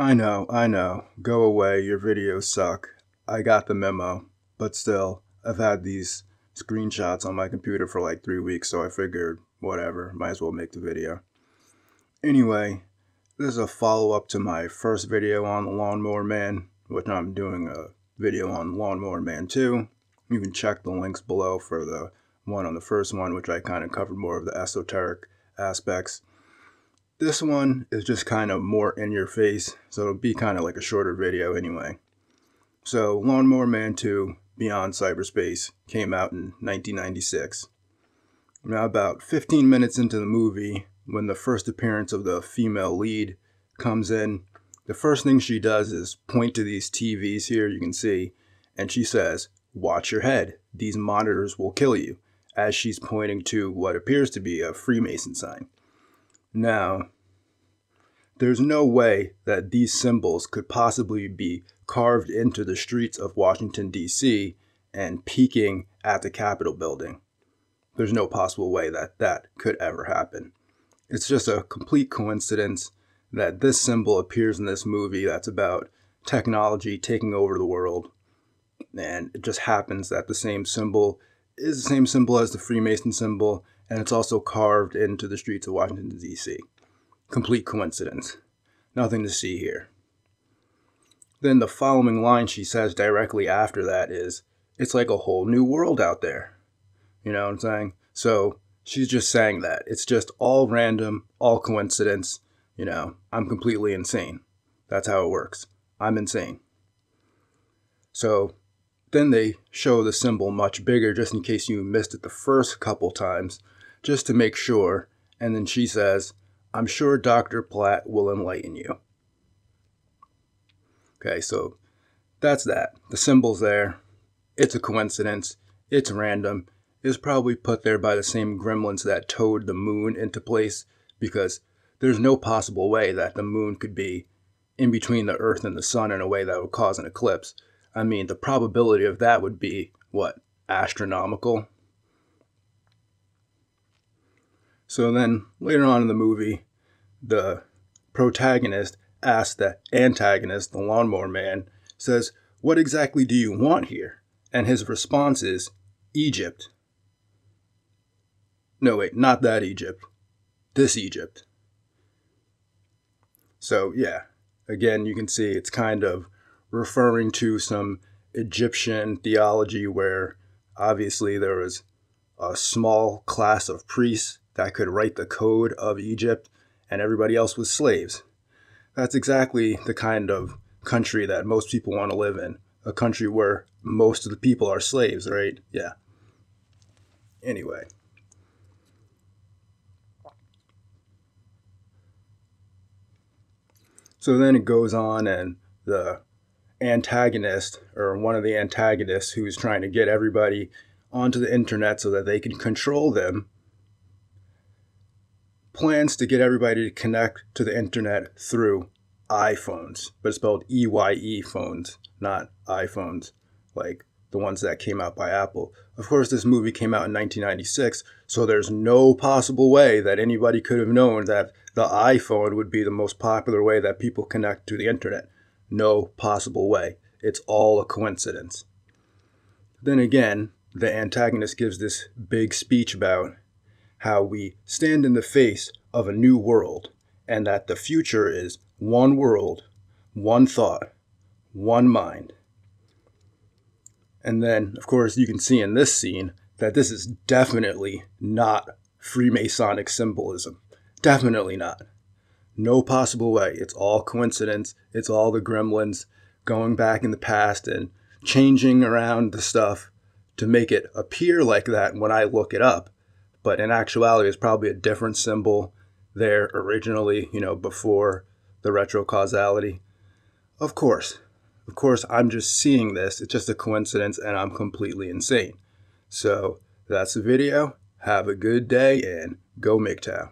I know. Go away, your videos suck. I got the memo. But still, I've had these screenshots on my computer for like 3 weeks, so I figured, whatever, might as well make the video. Anyway, this is a follow-up to my first video on the Lawnmower Man, which I'm doing a video on Lawnmower Man 2. You can check the links below for the one on the first one, which I kind of covered more of the esoteric aspects. This one is just kind of more in your face, so it'll be kind of like a shorter video anyway. So, Lawnmower Man 2 Beyond Cyberspace came out in 1996. Now, about 15 minutes into the movie, when the first appearance of the female lead comes in, the first thing she does is point to these TVs here, you can see, and she says, "Watch your head, these monitors will kill you," as she's pointing to what appears to be a Freemason sign. Now, there's no way that these symbols could possibly be carved into the streets of Washington, D.C. and peeking at the Capitol building. There's no possible way that that could ever happen. It's just a complete coincidence that this symbol appears in this movie that's about technology taking over the world. And it just happens that the same symbol is the same symbol as the Freemason symbol, and it's also carved into the streets of Washington, D.C. Complete coincidence. Nothing to see here. Then the following line she says directly after that is, "It's like a whole new world out there." You know what I'm saying? So she's just saying that. It's just all random, all coincidence. I'm completely insane. That's how it works. I'm insane. So then they show the symbol much bigger, just in case you missed it the first couple times, just to make sure. And then she says, "I'm sure Dr. Platt will enlighten you." Okay, so that's that. The symbol's there. It's a coincidence. It's random. It's probably put there by the same gremlins that towed the moon into place, because there's no possible way that the moon could be in between the Earth and the sun in a way that would cause an eclipse. I mean, the probability of that would be, astronomical? So then, later on in the movie, the protagonist asks the antagonist, the Lawnmower Man, says, "What exactly do you want here?" And his response is, "Egypt." No, wait, not that Egypt. This Egypt. So, yeah, again, you can see it's kind of referring to some Egyptian theology where obviously there was a small class of priests that could write the code of Egypt and everybody else was slaves. That's exactly the kind of country that most people want to live in. A country where most of the people are slaves, right? Yeah. Anyway. So then it goes on, and the antagonist, or one of the antagonists who's trying to get everybody onto the internet so that they can control them, plans to get everybody to connect to the internet through iPhones, but it's spelled EYE phones, not iPhones, like the ones that came out by Apple. Of course, this movie came out in 1996, so there's no possible way that anybody could have known that the iPhone would be the most popular way that people connect to the internet. No possible way. It's all a coincidence. Then again, the antagonist gives this big speech about how we stand in the face of a new world, and that the future is one world, one thought, one mind. And then, of course, you can see in this scene that this is definitely not Freemasonic symbolism. Definitely not. No possible way. It's all coincidence. It's all the gremlins going back in the past and changing around the stuff to make it appear like that when I look it up. But in actuality, it's probably a different symbol there originally, before the retro causality. Of course, I'm just seeing this. It's just a coincidence, and I'm completely insane. So that's the video. Have a good day, and go MGTOW.